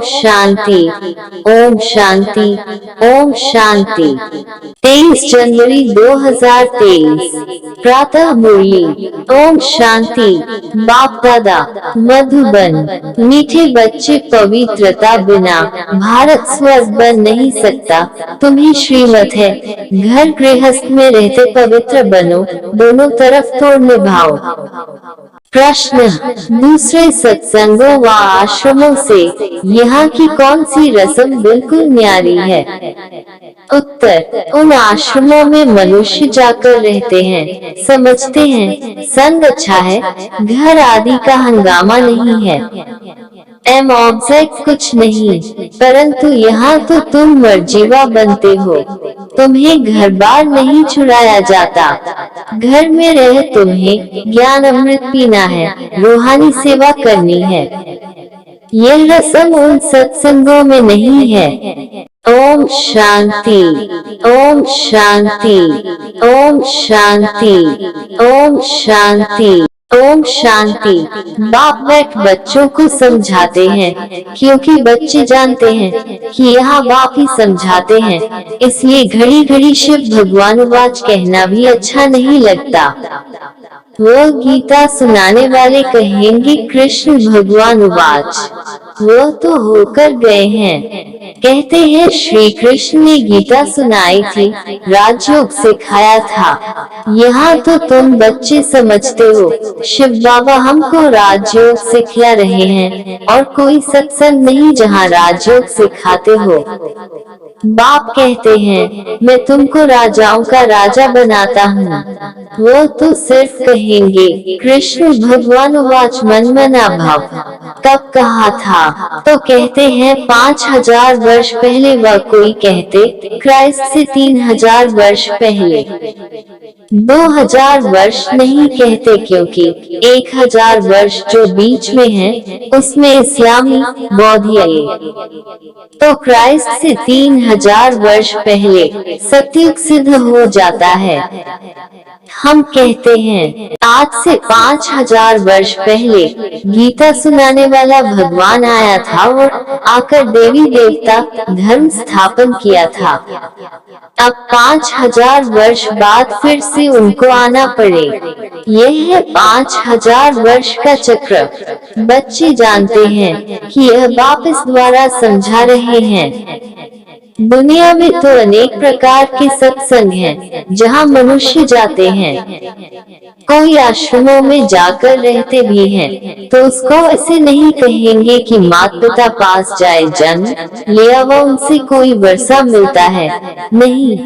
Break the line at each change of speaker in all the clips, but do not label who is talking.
शांति। ओम शांति। ओम शांति। 23 जनवरी 2023 प्रातः मुरली। ओम शांति। बाप दादा मधुबन। मीठे बच्चे, पवित्रता बिना भारत स्वर्ग बन नहीं सकता। तुम्ही श्रीमत है, घर गृहस्थ में रहते पवित्र बनो, दोनों तरफ तोड़ निभाओ। प्रश्न, दूसरे सत्संगों व आश्रमों से यहाँ की कौन सी रस्म बिल्कुल न्यारी है? उत्तर, उन आश्रमों में मनुष्य जाकर रहते हैं, समझते हैं संग अच्छा है, घर आदि का हंगामा नहीं है, एम ऑब्जेक्ट कुछ नहीं, परंतु यहाँ तो तुम मर्जीवा बनते हो, तुम्हें घर बार नहीं छुड़ाया जाता। घर में रह तुम्हें ज्ञान अमृत पीना है, रूहानी सेवा करनी है। यह रस्म उन सत्संगों में नहीं है। ओम शांति। ओम शांति। ओम शांति। ओम शांति। ओम शांति। बाप बैठ बच्चों को समझाते हैं, क्योंकि बच्चे जानते हैं कि यहाँ बाप ही समझाते हैं, इसलिए घड़ी घड़ी शिव भगवान वाच कहना भी अच्छा नहीं लगता। वह गीता सुनाने वाले कहेंगे कृष्ण भगवान वाच, वह तो होकर गए हैं। कहते हैं श्री कृष्ण ने गीता सुनाई थी, राजयोग सिखाया था। यहाँ तो तुम बच्चे समझते हो शिव बाबा हमको राजयोग सिखा रहे हैं, और कोई सत्संग नहीं जहाँ राजयोग सिखाते हो। बाप कहते हैं मैं तुमको राजाओं का राजा बनाता हूँ, वो तो सिर्फ कहेंगे कृष्ण भगवान वाच मन मना भाव। कब कहा था? तो कहते हैं 5000 वर्ष पहले, व कोई कहते क्राइस्ट से 3000 वर्ष पहले। 2000 वर्ष नहीं कहते, क्योंकि 1000 वर्ष जो बीच में है उसमें इस्लामी बौद्ध आए। तो क्राइस्ट से 3000 वर्ष पहले सतयुग सिद्ध हो जाता है। हम कहते हैं आज से 5000 वर्ष पहले गीता सुनाने वाला भगवान आया था और आकर देवी देवता धर्म स्थापन किया था। अब 5000 वर्ष बाद फिर से उनको आना पड़े, यह है 5000 वर्ष का चक्र। बच्चे जानते हैं कि यह बाप इस द्वारा समझा रहे हैं। दुनिया में तो अनेक प्रकार के सत्संग हैं, जहाँ मनुष्य जाते हैं। कोई आश्रमों में जाकर रहते भी हैं, तो उसको ऐसे नहीं कहेंगे कि माता पिता पास जाए जन्म लिया व उनसे कोई वर्षा मिलता है, नहीं,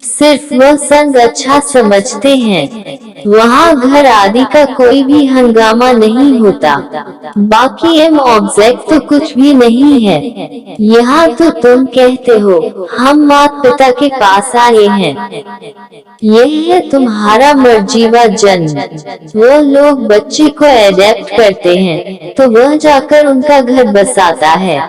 सिर्फ वह संग अच्छा समझते हैं। वहाँ घर आदि का कोई भी हंगामा नहीं होता। बाकी एम ऑब्जेक्ट तो कुछ भी नहीं है। यहाँ तो तुम कहते हो हम माता पिता के पास आए हैं, यह है तुम्हारा मर्जीवा जन्म। वो लोग बच्चे को एडेप्ट करते हैं, तो वह जाकर उनका घर बसाता है।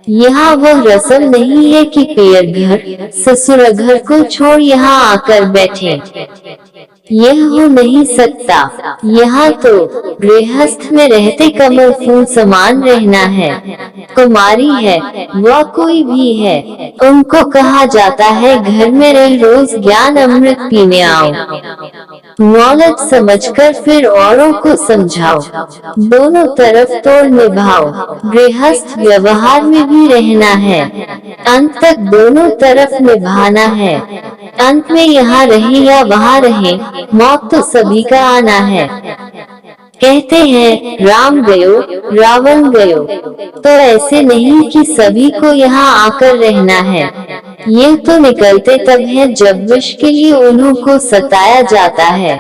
यहाँ वह रस्म नहीं है कि पियर घर ससुर घर को छोड़ यहाँ आकर बैठे, यह हो नहीं सकता। यहाँ तो गृहस्थ में रहते कमल फूल समान रहना है। कुमारी है वह कोई भी है, उनको कहा जाता है घर में रह रोज ज्ञान अमृत पीने आओ। नॉलेज समझकर फिर औरों को समझाओ, दोनों तरफ तोड़ निभाओ। गृहस्थ व्यवहार में भी रहना है, अंत तक दोनों तरफ निभाना है। अंत में यहाँ रहे या वहाँ रहे, मौत तो सभी का आना है। कहते हैं राम गयो रावण गयो, तो ऐसे नहीं कि सभी को यहाँ आकर रहना है। ये तो निकलते तब है जब विष के लिए उन्हों को सताया जाता है।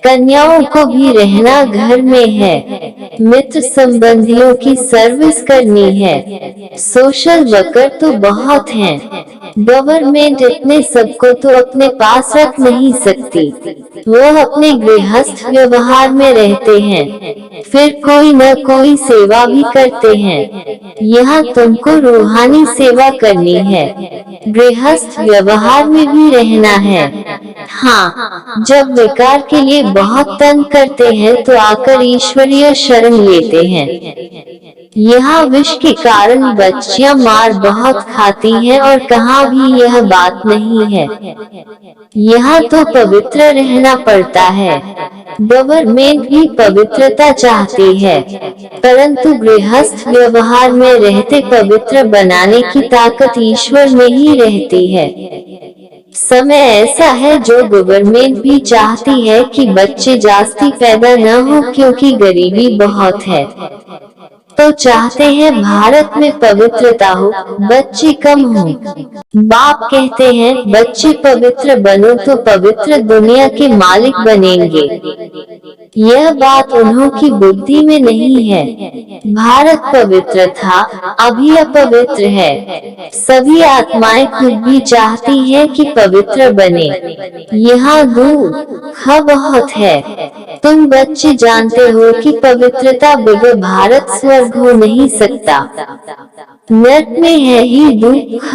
कन्याओं को भी रहना घर में है, मित्र संबंधियों की सर्विस करनी है। सोशल वर्कर तो बहुत हैं, गवर्नमेंट इतने सबको तो अपने पास रख नहीं सकती। वह अपने गृहस्थ व्यवहार में रहते हैं, फिर कोई न कोई सेवा भी करते हैं। यहाँ तुमको रूहानी सेवा करनी है, गृहस्थ व्यवहार में भी रहना है। हाँ, जब विकार के लिए बहुत तंग करते हैं तो आकर ईश्वरीय शरण लेते हैं। यहाँ विष के कारण बच्चियां मार बहुत खाती हैं और कहाँ भी यह बात नहीं है। यहाँ तो पवित्र रहना पड़ता है। गवर्नमेंट भी पवित्रता चाहती है, परंतु गृहस्थ व्यवहार में रहते पवित्र बनाने की ताकत ईश्वर में ही रहती है। समय ऐसा है जो गवर्नमेंट भी चाहती है कि बच्चे जास्ती पैदा न हो क्योंकि गरीबी बहुत है, तो चाहते हैं भारत में पवित्रता हो, बच्चे कम हो। बाप कहते हैं बच्चे पवित्र बनो तो पवित्र दुनिया के मालिक बनेंगे। यह बात उन्हों की बुद्धि में नहीं है। भारत पवित्र था, अभी अपवित्र है। सभी आत्माएं खुद भी चाहती हैं कि पवित्र बने। यहाँ दुख बहुत है। तुम बच्चे जानते हो कि पवित्रता बगैर भारत स्वर्ग हो नहीं सकता। नर्क में है ही दुख,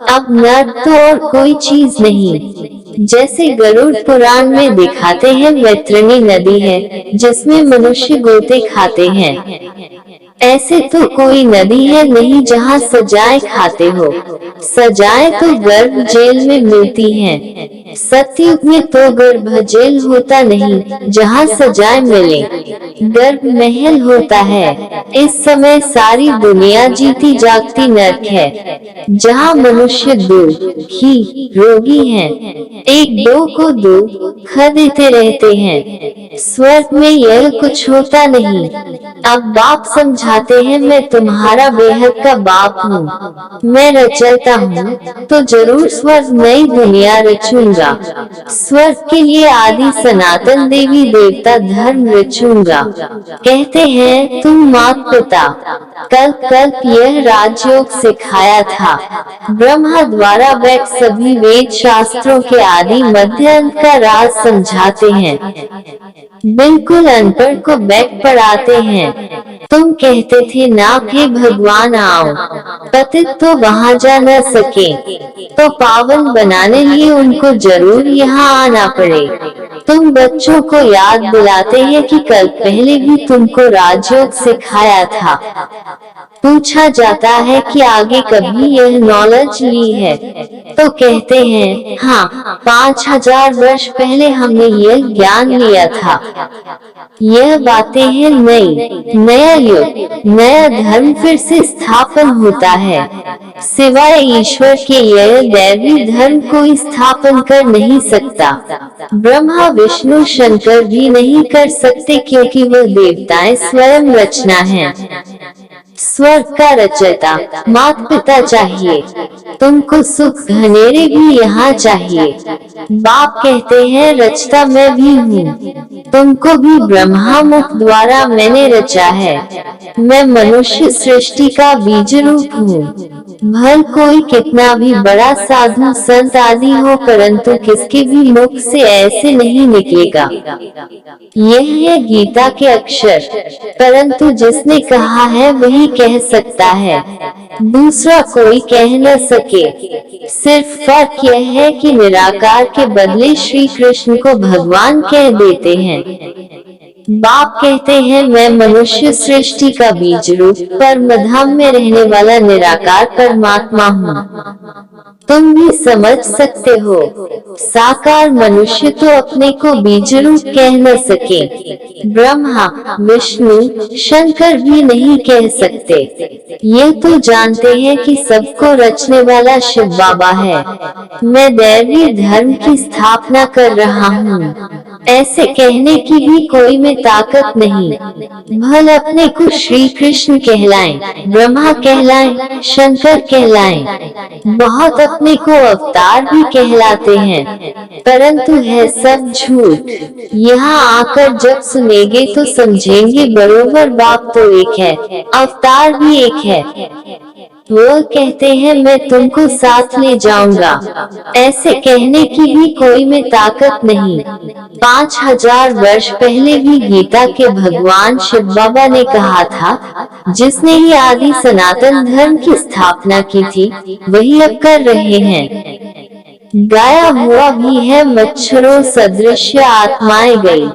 अब नर्क तो और कोई चीज नहीं। जैसे गरुड़ पुराण में दिखाते हैं वैतरणी नदी है जिसमें मनुष्य गोते खाते हैं, ऐसे तो कोई नदी है नहीं जहाँ सजाएं खाते हो। सजाएं तो गर्भ जेल में मिलती हैं। सतयुग में तो गर्भ जेल होता नहीं जहाँ सजाएं मिले, गर्भ महल होता है। इस समय सारी दुनिया जीती जागती नर्क है, जहाँ मनुष्य दुखी रोगी हैं, एक दो को दुख देते रहते हैं। स्वर्ग में यह कुछ होता नहीं। अब बाप समझाते हैं मैं तुम्हारा बेहद का बाप हूँ, मैं रचता हूँ तो जरूर स्वर्ग नई दुनिया रचूंगा। स्वर्ग के लिए आदि सनातन देवी देवता धर्म रचूंगा। कहते हैं तुम मात पिता कल्प कल्प यह राजयोग सिखाया था। ब्रह्मा द्वारा बैठ सभी वेद शास्त्रों के आदि मध्य अंत का राज समझाते हैं। बिल्कुल अनपढ़ को बैठ पढ़ाते हैं। तुम कहते थे ना हे भगवान आओ, पतित तो वहाँ जा न सके, तो पावन बनाने लिए उनको जरूर यहाँ आना पड़े। तुम बच्चों को याद दिलाते हैं कि कल पहले भी तुमको राजयोग सिखाया था। पूछा जाता है कि आगे कभी यह नॉलेज ली है, तो कहते हैं हाँ 5000 वर्ष पहले हमने यह ज्ञान लिया था। यह बातें हैं नया युग, नया धर्म फिर से स्थापन होता है। सिवाय ईश्वर के यह दैवी धर्म कोई स्थापन कर नहीं सकता। ब्रह्मा विष्णु शंकर भी नहीं कर सकते क्योंकि वह देवताएं स्वयं रचना है। स्वर्ग का रचयिता माता पिता चाहिए, तुमको सुख घनेरे भी यहाँ चाहिए। बाप कहते हैं रचता मैं भी हूँ, तुमको भी ब्रह्मा मुख द्वारा मैंने रचा है। मैं मनुष्य सृष्टि का बीज रूप हूँ। भल कोई कितना भी बड़ा साधु संत आदि हो, परंतु किसके भी मुख से ऐसे नहीं निकलेगा। यह है गीता के अक्षर, परंतु जिसने कहा है वही कह सकता है, दूसरा कोई कह न सके। सिर्फ फर्क यह है कि निराकार के बदले श्री कृष्ण को भगवान कह देते हैं। बाप कहते हैं मैं मनुष्य सृष्टि का बीज रूप परम धाम में रहने वाला निराकार परमात्मा हूँ। तुम भी समझ सकते हो, साकार मनुष्य तो अपने को बीज रूप कह न सके, ब्रह्मा विष्णु शंकर भी नहीं कह सकते। ये तो जानते हैं कि सबको रचने वाला शिव बाबा है। मैं दैवी धर्म की स्थापना कर रहा हूँ, ऐसे कहने की भी कोई में ताकत नहीं। भल अपने को श्री कृष्ण कहलाएं, ब्रह्मा कहलाएं, शंकर कहलाएं, बहुत अपने को अवतार भी कहलाते हैं, परंतु है सब झूठ। यहाँ आकर जब सुनेंगे तो समझेंगे बरोबर बाप तो एक है, अवतार भी एक है। वो कहते हैं मैं तुमको साथ ले जाऊंगा, ऐसे कहने की भी कोई में ताकत नहीं। 5000 वर्ष पहले भी गीता के भगवान शिव बाबा ने कहा था, जिसने ही आदि सनातन धर्म की स्थापना की थी वही अब कर रहे हैं। गाया हुआ भी है मच्छरों सदृश आत्माएं गई,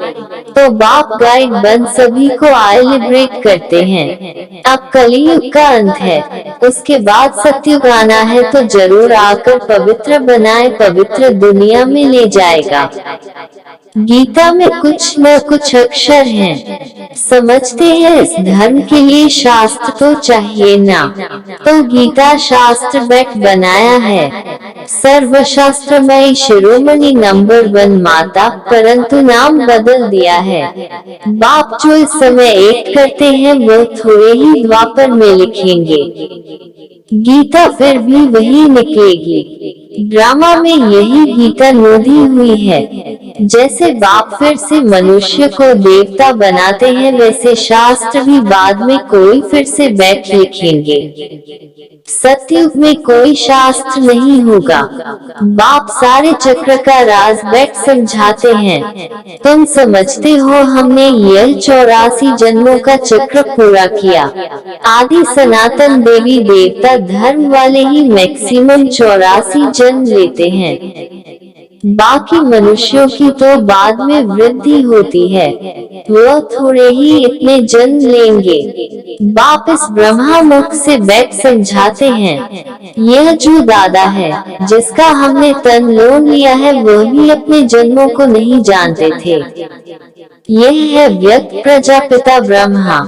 तो बाप गाइड बन सभी को लिबरेट करते हैं। अब कलयुग का अंत है, उसके बाद सत्युग आना है, तो जरूर आकर पवित्र बनाए, पवित्र दुनिया में ले जाएगा। गीता में कुछ न कुछ अक्षर हैं। समझते हैं इस धर्म के लिए शास्त्र तो चाहिए ना, तो गीता शास्त्र बैठ बनाया है। सर्वशास्त्रमयी शिरोमणि नंबर 1 माता, परंतु नाम बदल दिया है। बाप जो इस समय एक करते हैं वो थोड़े ही द्वापर में लिखेंगे। गीता फिर भी वही निकलेगी। ड्रामा में यही गीता नोधी हुई है। जैसे बाप फिर से मनुष्य को देवता बनाते हैं, वैसे शास्त्र भी बाद में कोई फिर से बैठ लिखेंगे। सतयुग में कोई शास्त्र नहीं होगा। बाप सारे चक्र का राज बैठ समझाते हैं। तुम समझते हो हमने यह 84 जन्मों का चक्र पूरा किया। आदि सनातन देवी देवता धर्म वाले ही मैक्सिमम 84 जन्म लेते हैं। बाकी मनुष्यों की तो बाद में वृद्धि होती है, वह थोड़े ही इतने जन्म लेंगे। बाप इस ब्रह्मा मुख से बैठ समझाते हैं। यह जो दादा है जिसका हमने तन लोन लिया है, वह भी अपने जन्मों को नहीं जानते थे। यह है व्यक्त प्रजापिता ब्रह्मा,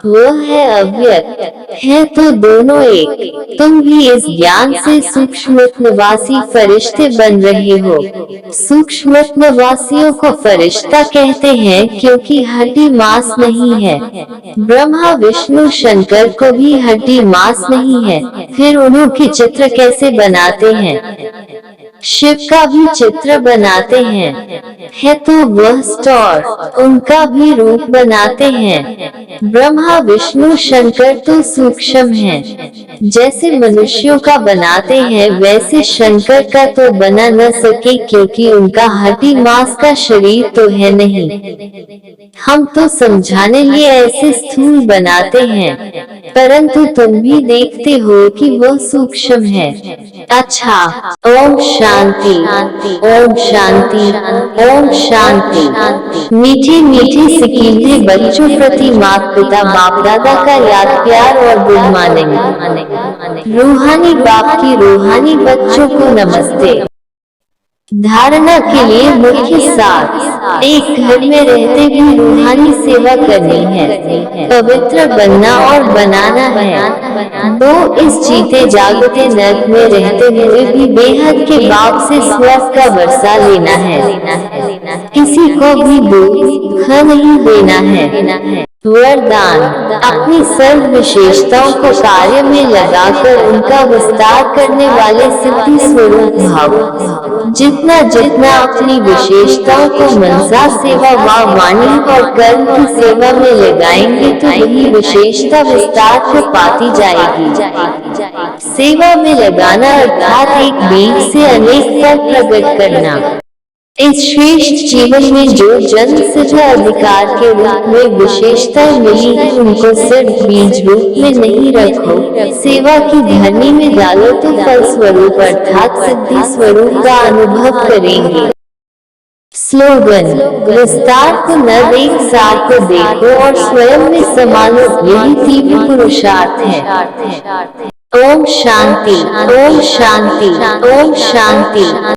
वह है अव्यक्त, है तो दोनों एक। तुम भी इस ज्ञान से सूक्ष्मत्ववासी फरिश्ते बन रहे हो। सूक्ष्मत्ववासियों को फरिश्ता कहते हैं क्योंकि हड्डी मांस नहीं है। ब्रह्मा विष्णु शंकर को भी हड्डी मांस नहीं है, फिर उन्होंने चित्र कैसे बनाते हैं? शिव का भी चित्र बनाते हैं, है तो वह स्टोर, उनका भी रूप बनाते हैं। ब्रह्मा विष्णु शंकर तो सूक्ष्म हैं। जैसे मनुष्यों का बनाते हैं वैसे शंकर का तो बना न सके, क्योंकि उनका हड्डी मांस का शरीर तो है नहीं। हम तो समझाने लिए ऐसे स्थूल बनाते हैं, परंतु तुम भी देखते हो कि वह सूक्ष्म है। अच्छा, ओम शांति, ओम शांति, ओम शांति। मीठी मीठी सिकींदे बच्चों प्रति माता पिता बाप दादा का याद प्यार और गुड मॉर्निंग। रूहानी बाप की रूहानी बच्चों को नमस्ते। धारणा के लिए मुख्य सार, एक घर में रहते भी रूहानी सेवा करनी है, पवित्र बनना और बनाना है। दो, इस जीते जागते नर्क में रहते हुए भी बेहद के बाप से स्वर्ग का वर्षा लेना है। किसी को भी दुख नहीं देना है। वरदान, अपनी सर्व विशेषताओं को कार्य में लगाकर उनका विस्तार करने वाले सिद्धि स्वरूप भाव। जितना जितना अपनी विशेषताओं को मनसा सेवा व वाणी और कर्म की सेवा में लगाएंगे तो वही विशेषता विस्तार को पाती जाएगी। सेवा में लगाना अर्थात एक बीज से अनेक फल प्रकट करना। इस श्रेष्ठ जीवन में जो जन्म सिद्ध अधिकार के रूप में विशेषताएं मिली है, उनको सिर्फ बीज रूप में नहीं रखो, सेवा की धरनी में डालो तो फल स्वरूप अर्थात सिद्धि स्वरूप का अनुभव करेंगे। स्लोगन, विस्तार को न देख सार को देखो और स्वयं में समा लो, यही तीव्र पुरुषार्थ है। ओम शांति, ओम शांति, ओम शांति।